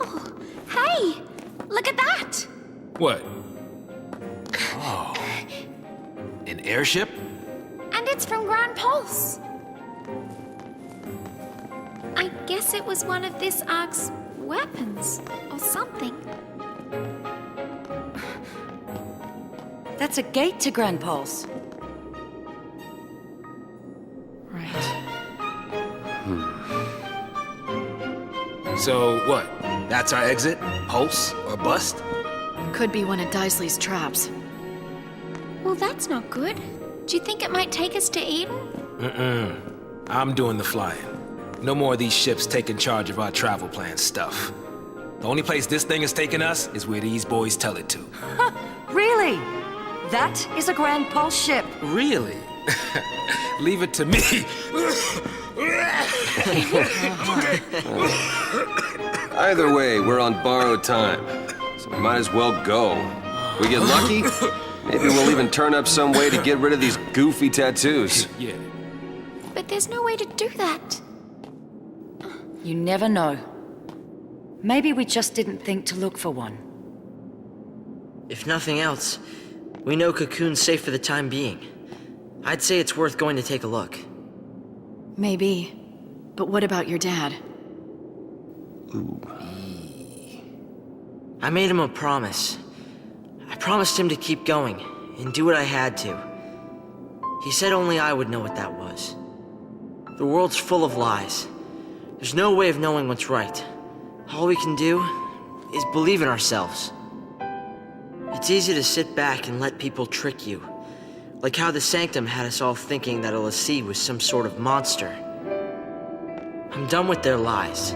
Oh, hey! Look at that! What? Oh. An airship? And it's from Gran Pulse. I guess it was one of this Ark's weapons, or something. That's a gate to Gran Pulse. Right. So what? That's our exit? Pulse or bust? Could be one of Daisley's traps. Well, that's not good. Do you think it might take us to Eden? I'm doing the flying. No more of these ships taking charge of our travel plan stuff. The only place this thing is taking us is where these boys tell it to. Really? That is a Gran Pulse ship. Really? Leave it to me. Either way, we're on borrowed time, so we might as well go. We get lucky, maybe we'll even turn up some way to get rid of these goofy tattoos. Yeah. But there's no way to do that. You never know. Maybe we just didn't think to look for one. If nothing else, we know Cocoon's safe for the time being. I'd say it's worth going to take a look. Maybe. But what about your dad? I made him a promise. I promised him to keep going and do what I had to. He said only I would know what that was. The world's full of lies. There's no way of knowing what's right. All we can do is believe in ourselves. It's easy to sit back and let people trick you. Like how the Sanctum had us all thinking that Fal'Cie was some sort of monster. I'm done with their lies.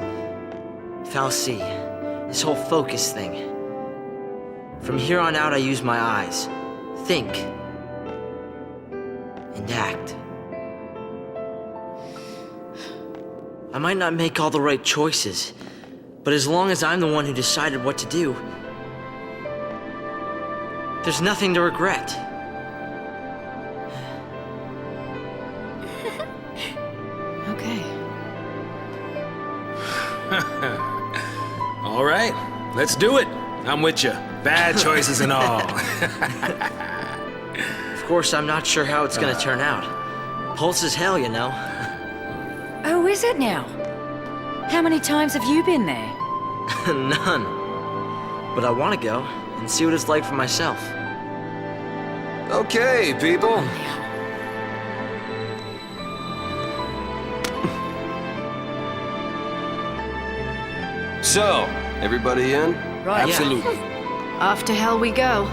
Fal'Cie, this whole focus thing. From here on out, I use my eyes, think, and act. I might not make all the right choices, but as long as I'm the one who decided what to do, there's nothing to regret. Okay. All right, let's do it. I'm with you. Bad choices and all. Of course, I'm not sure how it's gonna turn out. Pulse is hell, you know. Oh, is it now? How many times have you been there? None. But I want to go and see what it's like for myself. Okay, people. So, everybody in? Right. Absolutely. Off to hell we go.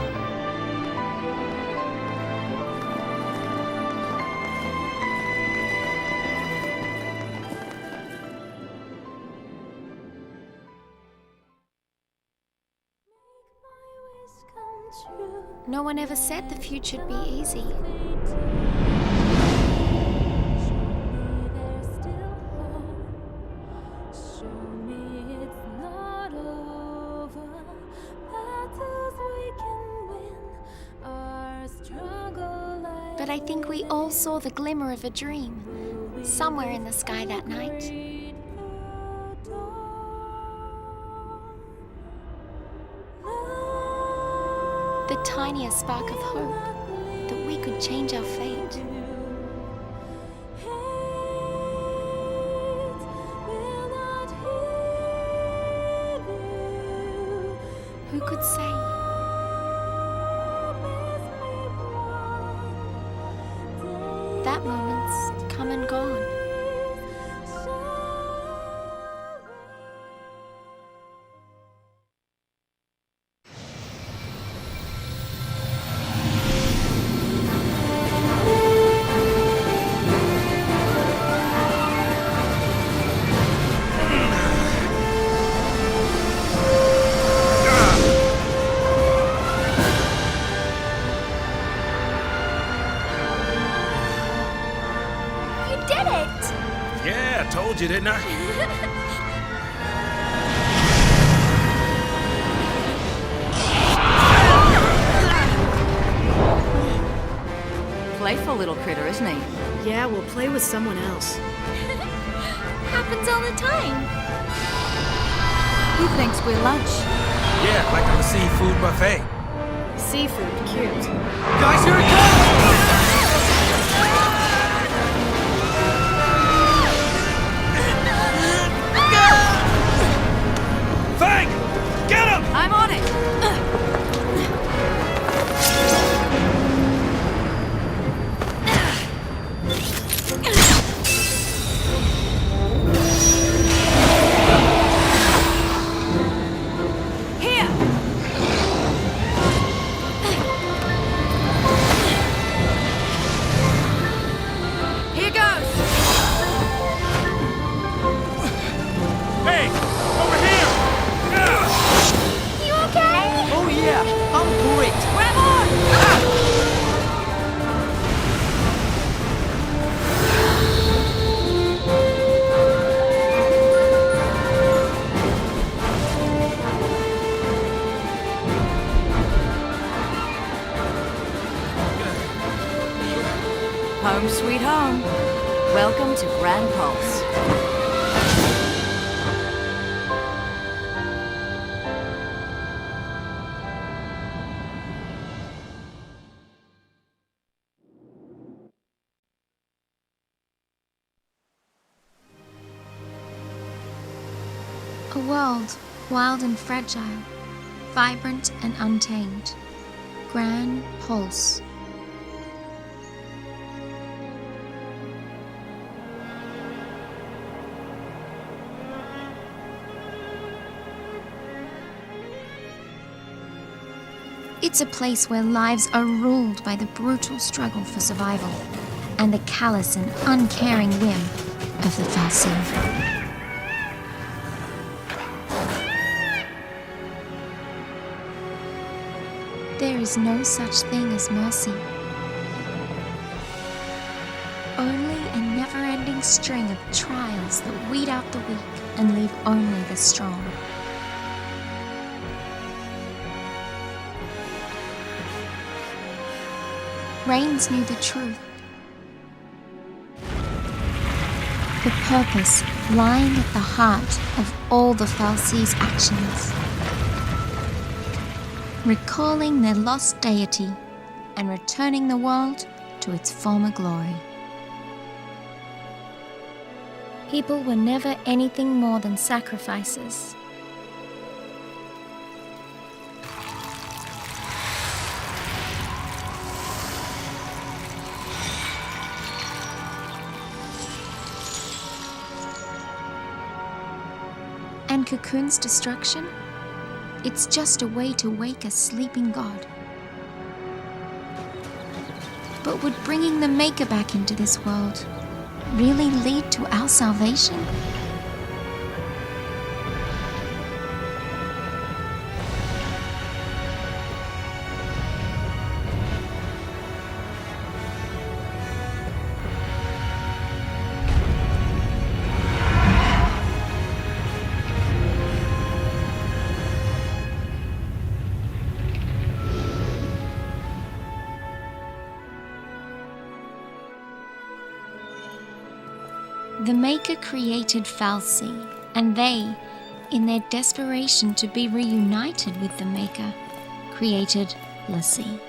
No one ever said the future'd be easy. But I think we all saw the glimmer of a dream, somewhere in the sky that night. The tiniest spark of hope that we could change our fate. Who could say? That moment's come and gone. Yeah, I told you, didn't I? Playful little critter, isn't he? Yeah, we'll play with someone else. Happens all the time. He thinks we're lunch. Yeah, like a seafood buffet. Seafood, cute. Guys, here it comes! Fang! Get him! I'm on it! Home sweet home. Welcome to Gran Pulse. A world wild and fragile, vibrant and untamed. Gran Pulse. It's a place where lives are ruled by the brutal struggle for survival and the callous and uncaring whim of the Fal'Cie. There is no such thing as mercy. Only a never-ending string of trials that weed out the weak and leave only the strong. Reigns knew the truth. The purpose lying at the heart of all the Fal'Cie's actions. Recalling their lost deity and returning the world to its former glory. People were never anything more than sacrifices. And Cocoon's destruction? It's just a way to wake a sleeping god. But would bringing the Maker back into this world really lead to our salvation? The Maker created Fal'Cie, and they, in their desperation to be reunited with the Maker, created XIII.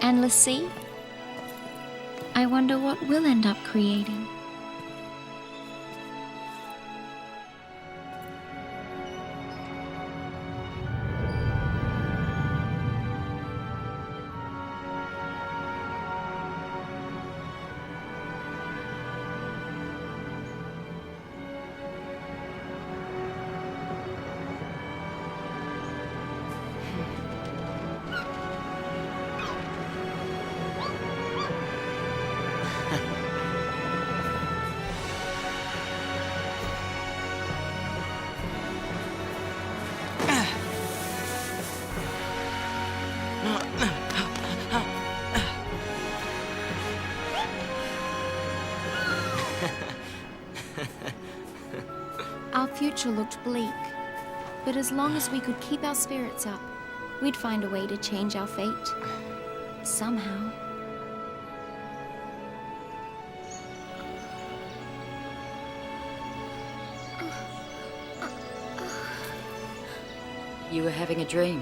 And XIII? I wonder what we'll end up creating. Our future looked bleak, but as long as we could keep our spirits up, we'd find a way to change our fate. Somehow. You were having a dream.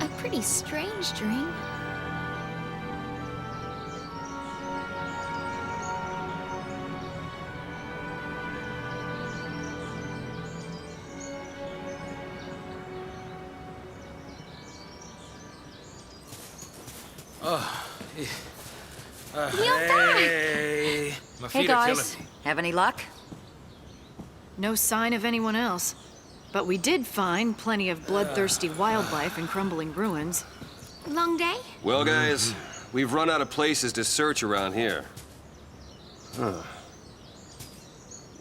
A pretty strange dream. Hey, my Hey feet are killing guys, me. have any luck? No sign of anyone else. But we did find plenty of bloodthirsty wildlife in crumbling ruins. Long day? Well, guys, we've run out of places to search around here. Huh.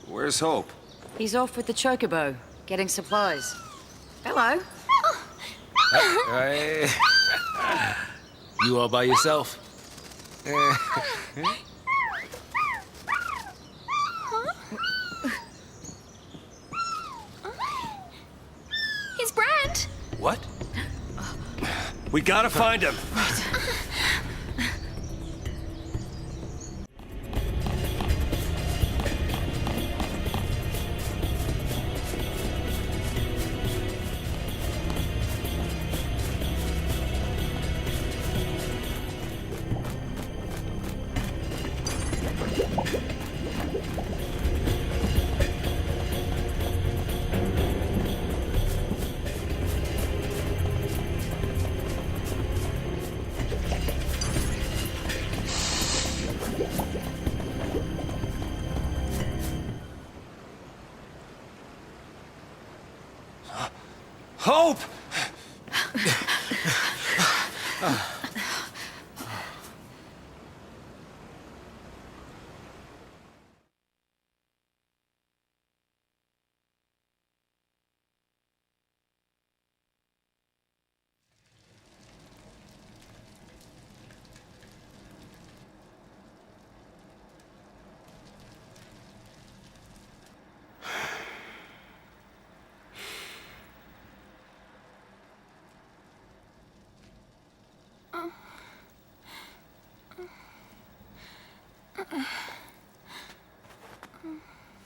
Where's Hope? He's off with the chocobo, getting supplies. Hello. Hey. You all by yourself? He's Brand. What? We gotta find him. Hope!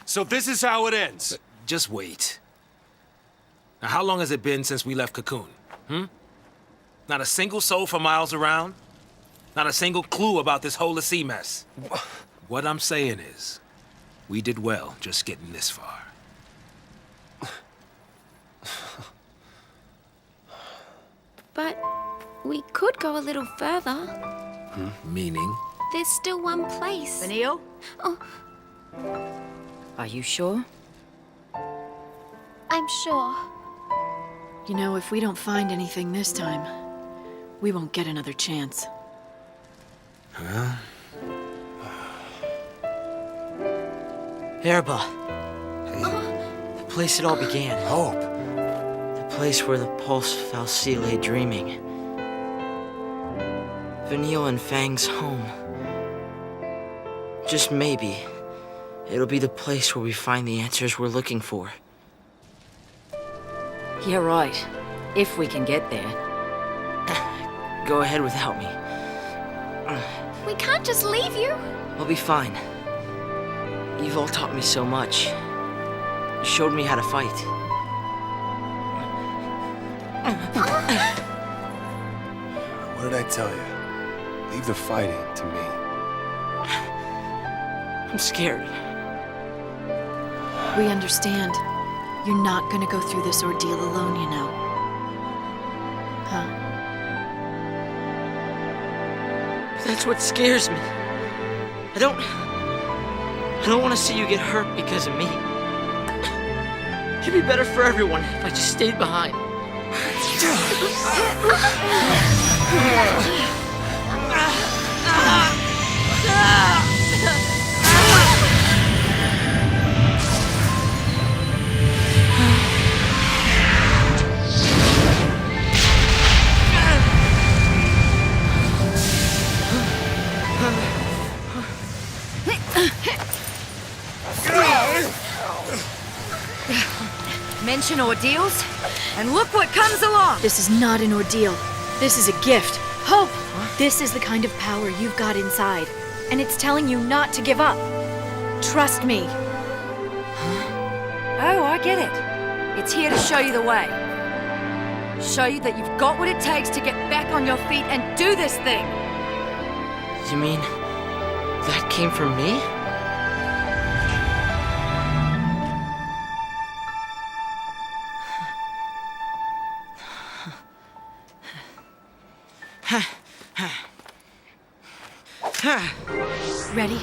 So this is how it ends. Just wait. Now, how long has it been since we left Cocoon? Not a single soul for miles around? Not a single clue about this whole sea mess? What I'm saying is, we did well just getting this far. But we could go a little further. Meaning? There's still one place. Vanille? Oh, Are you sure? I'm sure. You know, if we don't find anything this time, we won't get another chance. Erba. The place it all began. Hope. The place where the Fal'Cie lay dreaming. Vanille and Fang's home. Just maybe, it'll be the place where we find the answers we're looking for. You're right. If we can get there. Go ahead without me. We can't just leave you. We'll be fine. You've all taught me so much. You showed me how to fight. What did I tell you? Leave the fighting to me. I'm scared. We understand. You're not gonna go through this ordeal alone, you know. Huh? That's what scares me. I don't want to see you get hurt because of me. It'd be better for everyone if I just stayed behind. Mention ordeals, and look what comes along! This is not an ordeal. This is a gift. Hope! This is the kind of power you've got inside, and it's telling you not to give up. Trust me. Oh, I get it. It's here to show you the way. Show you that you've got what it takes to get back on your feet and do this thing. You mean that came from me? Ready?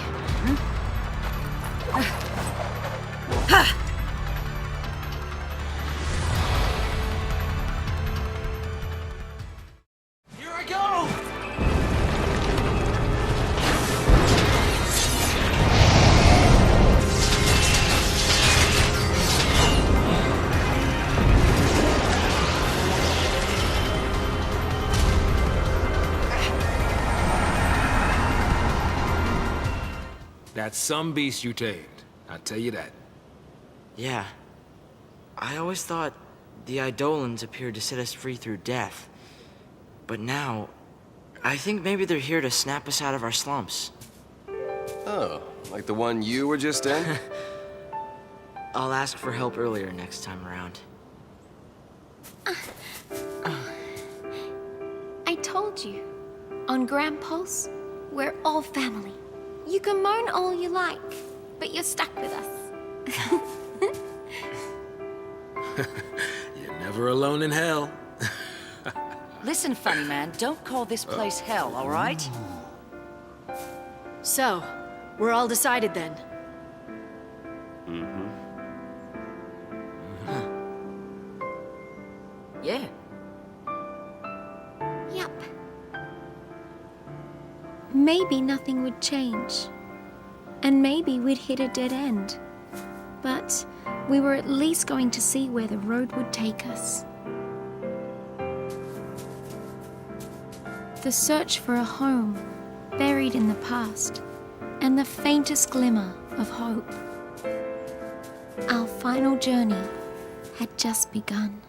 Here I go! That's some beast you tamed, I'll tell you that. Yeah. I always thought the Eidolons appeared to set us free through death. But now, I think maybe they're here to snap us out of our slumps. Oh, like the one you were just in? I'll ask for help earlier next time around. I told you. On Gran Pulse, we're all family. You can moan all you like, but you're stuck with us. You're never alone in hell. Listen, funny man, don't call this place hell, all right? So, we're all decided then. Yeah. Yep. Maybe nothing would change. And maybe we'd hit a dead end. But we were at least going to see where the road would take us. The search for a home buried in the past, and the faintest glimmer of hope. Our final journey had just begun.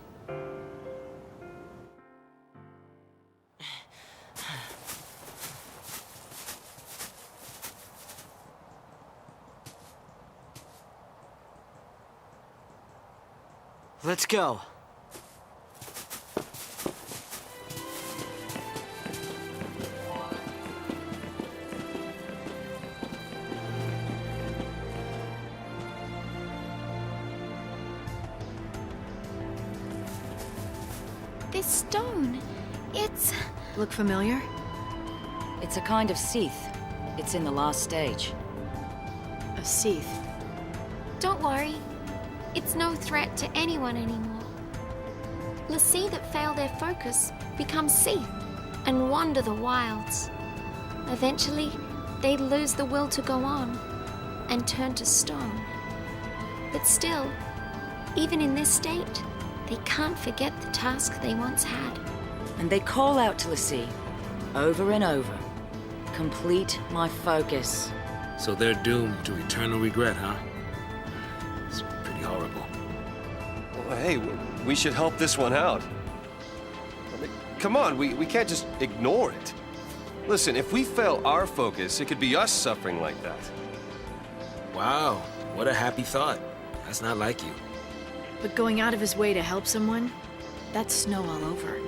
Let's go. This stone, it's... Look familiar? It's a kind of XIII. It's in the last stage. A XIII. Don't worry. It's no threat to anyone anymore. L'Cie that fail their focus become XIII and wander the wilds. Eventually, they lose the will to go on and turn to stone. But still, even in this state, they can't forget the task they once had. And they call out to L'Cie, over and over. Complete my focus. So they're doomed to eternal regret, huh? It's pretty horrible. Well, hey, we should help this one out. I mean, come on, we can't just ignore it. Listen, if we fail our focus, it could be us suffering like that. Wow, what a happy thought. That's not like you. But going out of his way to help someone, that's snow all over.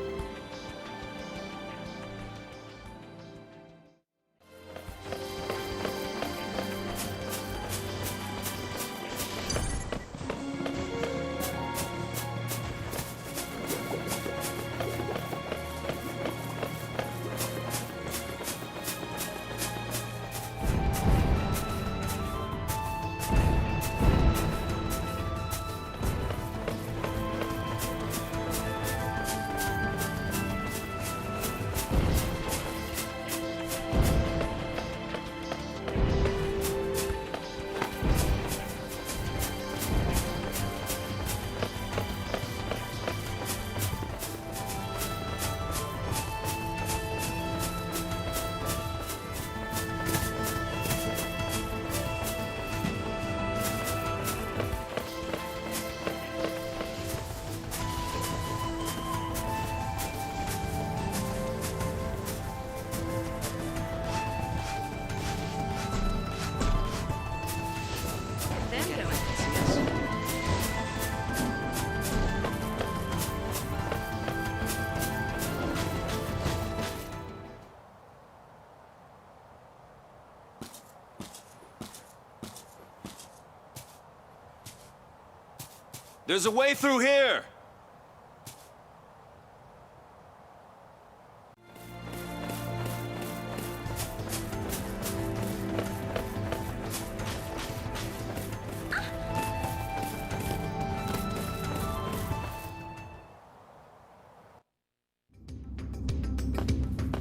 There's a way through here!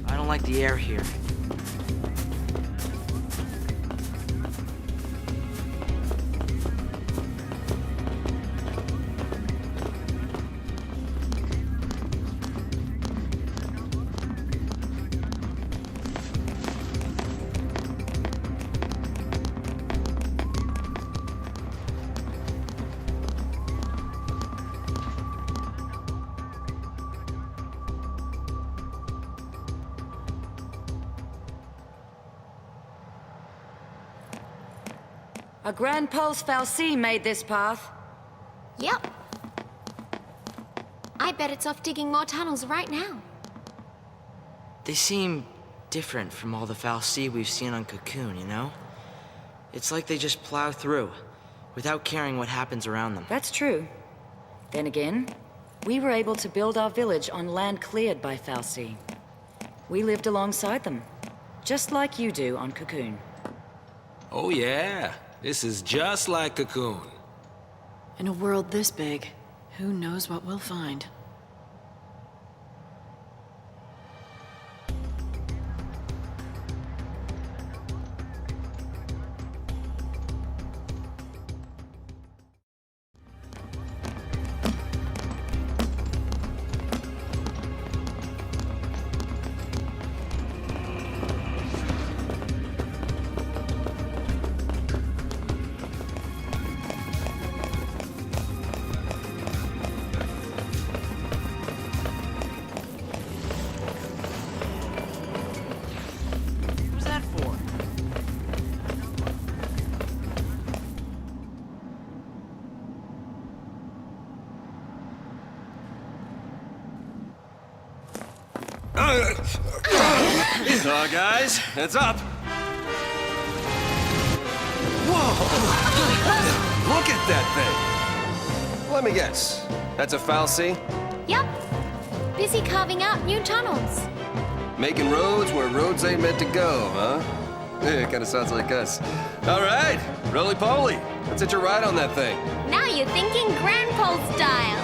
I don't like the air here. A Gran Pulse Fal'Cie made this path. Yep. I bet it's off digging more tunnels right now. They seem different from all the Fal'Cie we've seen on Cocoon, you know? It's like they just plow through, without caring what happens around them. That's true. Then again, we were able to build our village on land cleared by Fal'Cie. We lived alongside them, just like you do on Cocoon. Oh yeah, this is just like Cocoon. In a world this big, who knows what we'll find? What's that for? Guys, heads up! Whoa! Look at that thing! Let me guess. That's a Fal'Cie? Yep. Busy carving out new tunnels. Making roads where roads ain't meant to go, huh? It kinda sounds like us. All right, roly-poly. Let's hitch a ride on that thing. Now you're thinking Grandpa style.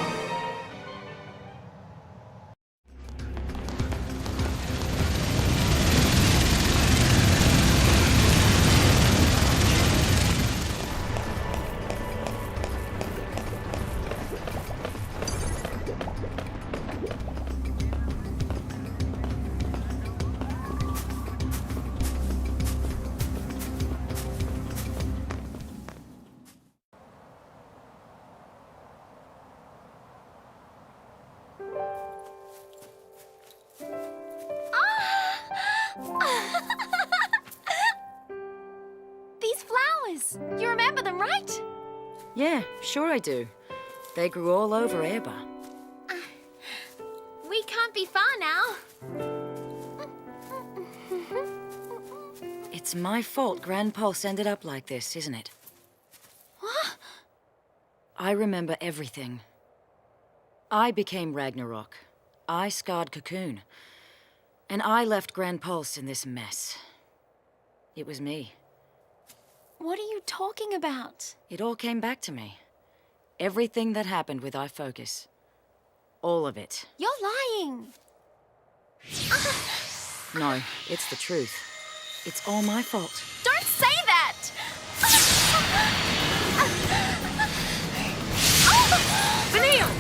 These flowers, you remember them, right? Yeah, sure I do. They grew all over Airba. We can't be far now. It's my fault Gran Pulse ended up like this, isn't it? What? I remember everything. I became Ragnarok. I scarred Cocoon. And I left Gran Pulse in this mess. It was me. What are you talking about? It all came back to me. Everything that happened with iFocus. All of it. You're lying. No, it's the truth. It's all my fault. Don't say that! Vanille!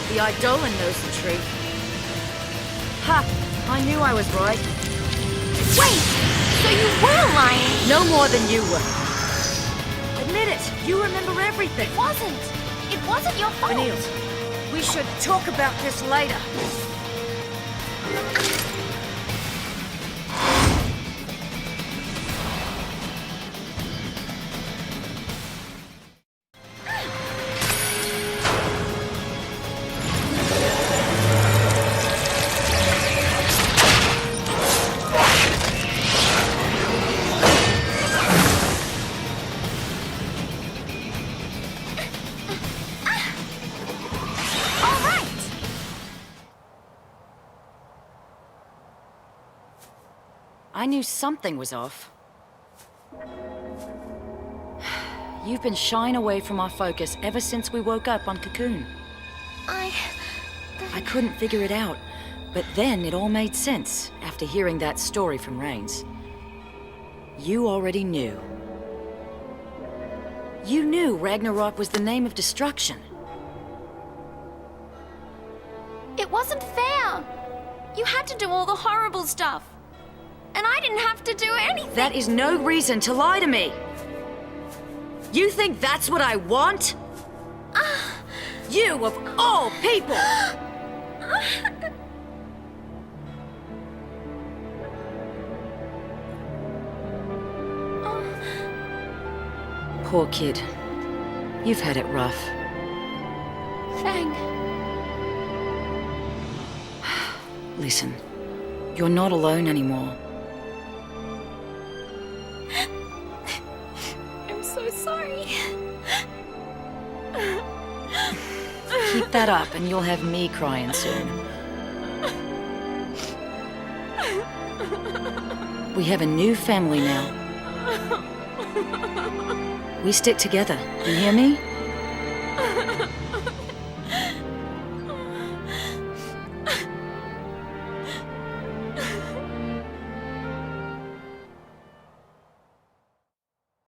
The Eidolon knows the truth. Ha! I knew I was right. Wait! So you were lying? No more than you were. Admit it! You remember everything. It wasn't your fault. Vanille, we should talk about this later. I knew something was off. You've been shying away from our focus ever since we woke up on Cocoon. I couldn't figure it out, but then it all made sense after hearing that story from Rains. You already knew. You knew Ragnarok was the name of destruction. It wasn't fair. You had to do all the horrible stuff. And I didn't have to do anything. That is no reason to lie to me. You think that's what I want? You, of all people! Poor kid. You've had it rough. Fang. Listen, you're not alone anymore. I'm so sorry. Keep that up and you'll have me crying soon. We have a new family now. We stick together, you hear me?